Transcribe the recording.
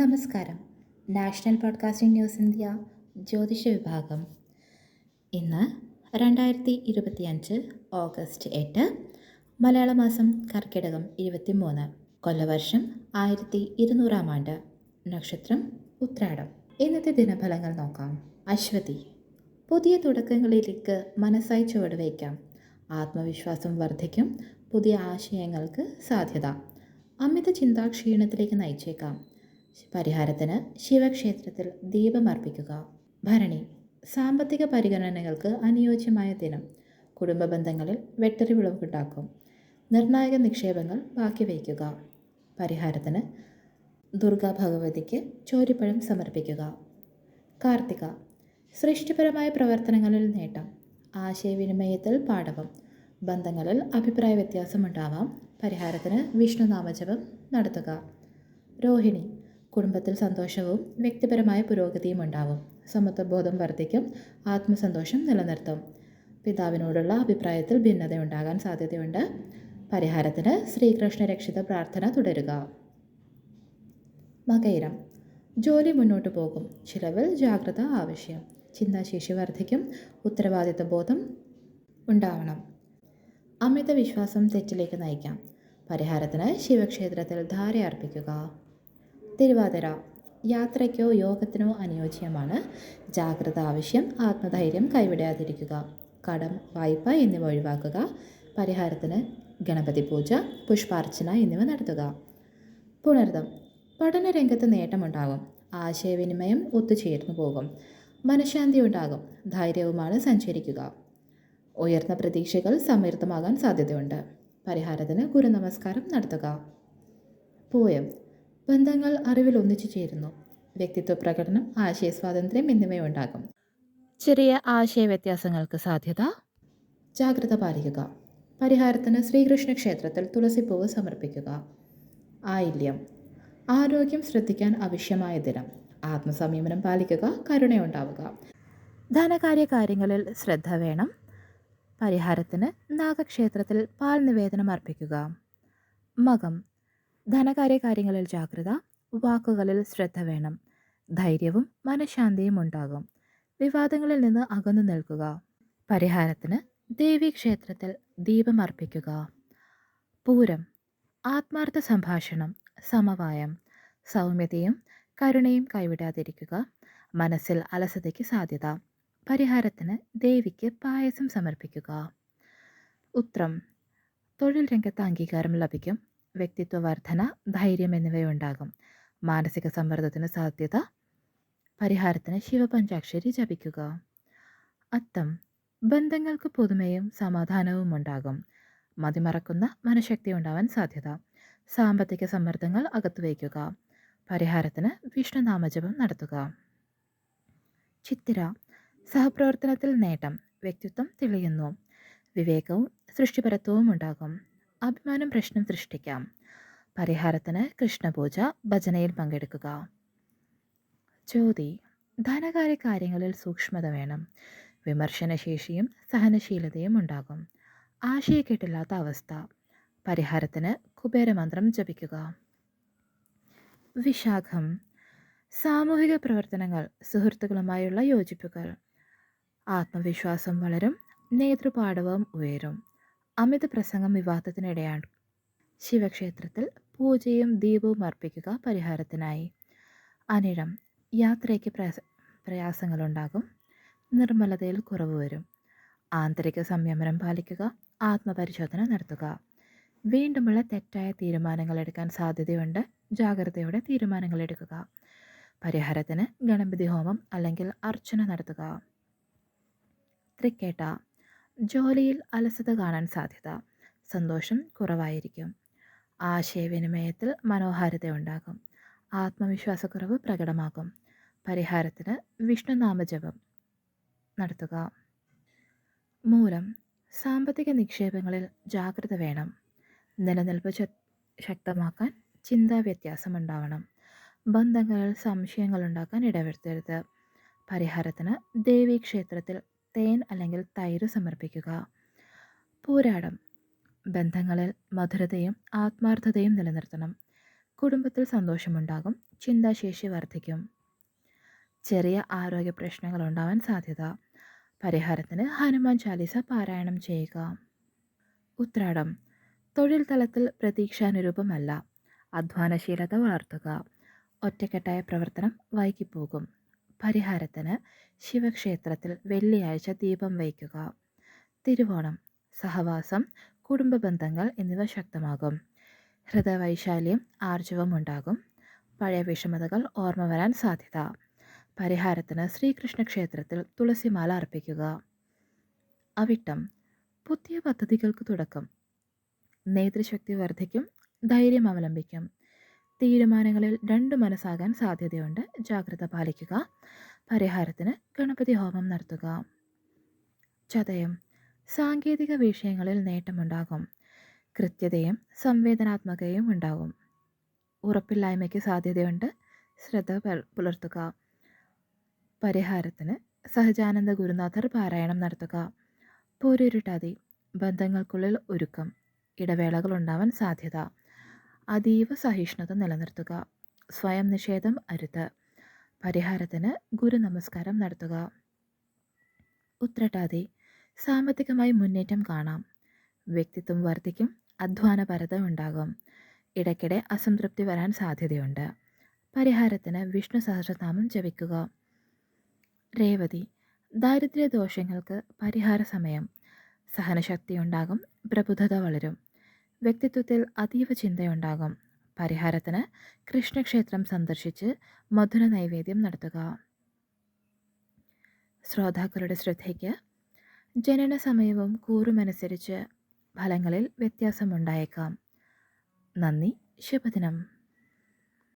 നമസ്കാരം. National podcasting news India ജ്യോതിഷ വിഭാഗം. ഇന്ന് 2025 ഓഗസ്റ്റ് 8, മലയാള മാസം കർക്കിടകം 23, കൊല്ലവർഷം 1200 ആണ്ട്, നക്ഷത്രം ഉത്രാടം. ഇന്നത്തെ ദിനഫലങ്ങൾ നോക്കാം. അശ്വതി. പുതിയ തുടക്കങ്ങളിലേക്ക് മനസ്സായി ചുവടുവയ്ക്കാം. ആത്മവിശ്വാസം വർദ്ധിക്കും. പുതിയ ആശയങ്ങൾക്ക് സാധ്യത. അമിത ചിന്താ ക്ഷീണത്തിലേക്ക് നയിച്ചേക്കാം. പരിഹാരത്തിന് ശിവക്ഷേത്രത്തിൽ ദീപമർപ്പിക്കുക. ഭരണി. സാമ്പത്തിക പരിഗണനകൾക്ക് അനുയോജ്യമായ ദിനം. കുടുംബ ബന്ധങ്ങളിൽ വെട്ടറിവിളവുണ്ടാക്കും. നിർണായക നിക്ഷേപങ്ങൾ ബാക്കി വയ്ക്കുക. പരിഹാരത്തിന് ദുർഗാ ഭഗവതിക്ക് ചോരിപ്പഴം സമർപ്പിക്കുക. കാർത്തിക. സൃഷ്ടിപരമായ പ്രവർത്തനങ്ങളിൽ നേട്ടം. ആശയവിനിമയത്തിൽ പാടവം. ബന്ധങ്ങളിൽ അഭിപ്രായ വ്യത്യാസമുണ്ടാവാം. പരിഹാരത്തിന് വിഷ്ണുനാമജപം നടത്തുക. രോഹിണി. കുടുംബത്തിൽ സന്തോഷവും വ്യക്തിപരമായ പുരോഗതിയും ഉണ്ടാവും. സമത്വബോധം വർദ്ധിക്കും. ആത്മസന്തോഷം നിലനിർത്തും. പിതാവിനോടുള്ള അഭിപ്രായത്തിൽ ഭിന്നതയുണ്ടാകാൻ സാധ്യതയുണ്ട്. പരിഹാരത്തിന് ശ്രീകൃഷ്ണ രക്ഷിത പ്രാർത്ഥന തുടരുക. മകയിരം. ജോലി മുന്നോട്ട് പോകും. ചിലവിൽ ജാഗ്രത ആവശ്യം. ചിന്താശേഷി വർദ്ധിക്കും. ഉത്തരവാദിത്വ ബോധം ഉണ്ടാവണം. അമിത വിശ്വാസം തെറ്റിലേക്ക് നയിക്കാം. പരിഹാരത്തിന് ശിവക്ഷേത്രത്തിൽ ധാര അർപ്പിക്കുക. തിരുവാതിര. യാത്രയ്ക്കോ യോഗത്തിനോ അനുയോജ്യമാണ്. ജാഗ്രത ആവശ്യം. ആത്മധൈര്യം കൈവിടാതിരിക്കുക. കടം, വായ്പ എന്നിവ ഒഴിവാക്കുക. പരിഹാരത്തിന് ഗണപതി പൂജ, പുഷ്പാർച്ചന എന്നിവ നടത്തുക. പുണർദം. പഠനരംഗത്ത് നേട്ടമുണ്ടാകും. ആശയവിനിമയം ഒത്തുചേർന്നു പോകും. മനഃശാന്തി ഉണ്ടാകും. ധൈര്യവുമാണ് സഞ്ചരിക്കുക. ഉയർന്ന പ്രതീക്ഷകൾ സമൃദ്ധമാകാൻ സാധ്യതയുണ്ട്. പരിഹാരത്തിന് ഗുരുനമസ്കാരം നടത്തുക. പൂയം. ബന്ധങ്ങൾ അറിവിൽ ഒന്നിച്ചു ചേരുന്നു. വ്യക്തിത്വ പ്രകടനം, ആശയസ്വാതന്ത്ര്യം എന്നിവയുണ്ടാകും. ചെറിയ ആശയ വ്യത്യാസങ്ങൾക്ക് സാധ്യത. ജാഗ്രത പാലിക്കുക. പരിഹാരത്തിന് ശ്രീകൃഷ്ണ ക്ഷേത്രത്തിൽ തുളസിപ്പൂവ് സമർപ്പിക്കുക. ആയില്യം. ആരോഗ്യം ശ്രദ്ധിക്കാൻ ആവശ്യമായ ദിനം. ആത്മസംയമനം പാലിക്കുക. കരുണയുണ്ടാവുക. ധനകാര്യ കാര്യങ്ങളിൽ ശ്രദ്ധ വേണം. പരിഹാരത്തിന് നാഗക്ഷേത്രത്തിൽ പാൽ നിവേദനം അർപ്പിക്കുക. മകം. ധനകാര്യ കാര്യങ്ങളിൽ ജാഗ്രത. വാക്കുകളിൽ ശ്രദ്ധ വേണം. ധൈര്യവും മനഃശാന്തിയും ഉണ്ടാകും. വിവാദങ്ങളിൽ നിന്ന് അകന്നു നിൽക്കുക. പരിഹാരത്തിന് ദേവീക്ഷേത്രത്തിൽ ദീപം അർപ്പിക്കുക. പൂരം. ആത്മാർത്ഥ സംഭാഷണം, സമവായം, സൗമ്യതയും കരുണയും കൈവിടാതിരിക്കുക. മനസ്സിൽ അലസതയ്ക്ക് സാധ്യത. പരിഹാരത്തിന് ദേവിക്ക് പായസം സമർപ്പിക്കുക. ഉത്രം. തൊഴിൽ രംഗത്ത് അംഗീകാരം ലഭിക്കും. വ്യക്തിത്വ വർധന, ധൈര്യം എന്നിവയുണ്ടാകും. മാനസിക സമ്മർദ്ദത്തിന് സാധ്യത. പരിഹാരത്തിന് ശിവപഞ്ചാക്ഷരി ജപിക്കുക. അത്തം. ബന്ധങ്ങൾക്ക് പുതുമയും സമാധാനവും ഉണ്ടാകും. മതിമറക്കുന്ന മനഃശക്തി ഉണ്ടാവാൻ സാധ്യത. സാമ്പത്തിക സമ്മർദ്ദങ്ങൾ അകത്തുവയ്ക്കുക. പരിഹാരത്തിന് വിഷ്ണുനാമജപം നടത്തുക. ചിത്തിര. സഹപ്രവർത്തനത്തിൽ നേട്ടം. വ്യക്തിത്വം തെളിയുന്നു. വിവേകവും സൃഷ്ടിപരത്വവും ഉണ്ടാകും. അഭിമാനം പ്രശ്നം സൃഷ്ടിക്കാം. പരിഹാരത്തിന് കൃഷ്ണപൂജ, ഭജനയിൽ പങ്കെടുക്കുക. ജ്യോതി. ധനകാര്യ കാര്യങ്ങളിൽ സൂക്ഷ്മത വേണം. വിമർശനശേഷിയും സഹനശീലതയും ഉണ്ടാകും. ആശയക്കെട്ടില്ലാത്ത അവസ്ഥ. പരിഹാരത്തിന് കുബേരമന്ത്രം ജപിക്കുക. വിശാഖം. സാമൂഹിക പ്രവർത്തനങ്ങൾ, സുഹൃത്തുക്കളുമായുള്ള യോജിപ്പുകൾ. ആത്മവിശ്വാസം വളരും. നേതൃപാടവം ഉയരും. അമിത പ്രസംഗം വിവാദത്തിനിടയാണ്. ശിവക്ഷേത്രത്തിൽ പൂജയും ദീപവും അർപ്പിക്കുക പരിഹാരത്തിനായി. അനിഴം. യാത്രയ്ക്ക് പ്രയാസങ്ങളുണ്ടാകും. നിർമ്മലതയിൽ കുറവ് വരും. ആന്തരിക സംയമനം പാലിക്കുക. ആത്മപരിശോധന നടത്തുക. വീണ്ടുമുള്ള തെറ്റായ തീരുമാനങ്ങൾ എടുക്കാൻ സാധ്യതയുണ്ട്. ജാഗ്രതയോടെ തീരുമാനങ്ങൾ എടുക്കുക. പരിഹാരത്തിന് ഗണപതി ഹോമം അല്ലെങ്കിൽ അർച്ചന നടത്തുക. തൃക്കേട്ട. ജോലിയിൽ അലസത കാണാൻ സാധ്യത. സന്തോഷം കുറവായിരിക്കും. ആശയവിനിമയത്തിൽ മനോഹാരിത ഉണ്ടാകും. ആത്മവിശ്വാസക്കുറവ് പ്രകടമാകും. പരിഹാരത്തിന് വിഷ്ണുനാമജപം നടത്തുക. മൂലം. സാമ്പത്തിക നിക്ഷേപങ്ങളിൽ ജാഗ്രത വേണം. നിലനിൽപ്പ് ശക്തമാക്കാൻ ചിന്താവ്യത്യാസമുണ്ടാവണം. ബന്ധങ്ങളിൽ സംശയങ്ങൾ ഉണ്ടാക്കാൻ ഇടവരുത്തരുത്. പരിഹാരത്തിന് ദേവീക്ഷേത്രത്തിൽ തേൻ അല്ലെങ്കിൽ തൈര് സമർപ്പിക്കുക. പൂരാടം. ബന്ധങ്ങളിൽ മധുരതയും ആത്മാർത്ഥതയും നിലനിർത്തണം. കുടുംബത്തിൽ സന്തോഷമുണ്ടാകും. ചിന്താശേഷി വർദ്ധിക്കും. ചെറിയ ആരോഗ്യ പ്രശ്നങ്ങൾ ഉണ്ടാവാൻ സാധ്യത. പരിഹാരത്തിന് ഹനുമാൻ ചാലീസ പാരായണം ചെയ്യുക. ഉത്രാടം തൊഴിൽ തലത്തിൽ പ്രതീക്ഷാനുരൂപമല്ല. അധ്വാനശീലത വളർത്തുക. ഒറ്റക്കെട്ടായ പ്രവർത്തനം വൈകിപ്പോകും. പരിഹാരത്തിന് ശിവക്ഷേത്രത്തിൽ വെള്ളിയാഴ്ച ദീപം വയ്ക്കുക. തിരുവോണം സഹവാസം, കുടുംബ ബന്ധങ്ങൾ എന്നിവ ശക്തമാകും. ഹൃദയവൈശാല്യം, ആർജവം ഉണ്ടാകും. പഴയ വിഷമതകൾ ഓർമ്മ വരാൻ സാധ്യത. പരിഹാരത്തിന് ശ്രീകൃഷ്ണ ക്ഷേത്രത്തിൽ തുളസിമാല അർപ്പിക്കുക. അവിട്ടം പുതിയ പദ്ധതികൾക്ക് തുടക്കം. നേതൃശക്തി വർദ്ധിക്കും. ധൈര്യം അവലംബിക്കും. തീരുമാനങ്ങളിൽ രണ്ട് മനസ്സാകാൻ സാധ്യതയുണ്ട്. ജാഗ്രത പാലിക്കുക. പരിഹാരത്തിന് ഗണപതി ഹോമം നടത്തുക. ചതയം സാങ്കേതിക വിഷയങ്ങളിൽ നേട്ടമുണ്ടാകും. കൃത്യതയും സംവേദനാത്മകതയും ഉണ്ടാകും. ഉറപ്പില്ലായ്മയ്ക്ക് സാധ്യതയുണ്ട്. ശ്രദ്ധ പുലർത്തുക. പരിഹാരത്തിന് സഹജാനന്ദ ഗുരുനാഥർ പാരായണം നടത്തുക. പൂരുരുട്ടാതി ബന്ധങ്ങൾക്കുള്ളിൽ ഒരുക്കം. ഇടവേളകൾ ഉണ്ടാവാൻ സാധ്യത. അതീവ സഹിഷ്ണുത നിലനിർത്തുക. സ്വയം നിഷേധം അരുത്. പരിഹാരത്തിന് ഗുരു നമസ്കാരം നടത്തുക. ഉത്രട്ടാതി സാമ്പത്തികമായി മുന്നേറ്റം കാണാം. വ്യക്തിത്വം വർദ്ധിക്കും. അധ്വാനപരത ഉണ്ടാകും. ഇടയ്ക്കിടെ അസംതൃപ്തി വരാൻ സാധ്യതയുണ്ട്. പരിഹാരത്തിന് വിഷ്ണു സഹസ്രനാമം ജപിക്കുക. രേവതി ദാരിദ്ര്യദോഷങ്ങൾക്ക് പരിഹാര സമയം. സഹനശക്തി ഉണ്ടാകും. പ്രബുദ്ധത വളരും. വ്യക്തിത്വത്തിൽ അതീവ ചിന്തയുണ്ടാകും. പരിഹാരത്തിന് കൃഷ്ണക്ഷേത്രം സന്ദർശിച്ച് മധുര നൈവേദ്യം നടത്തുക. ശ്രോതാക്കളുടെ ശ്രദ്ധയ്ക്ക് ജനന സമയവും കൂറുമനുസരിച്ച് ഫലങ്ങളിൽ വ്യത്യാസമുണ്ടായേക്കാം. നന്ദി. ശുഭദിനം.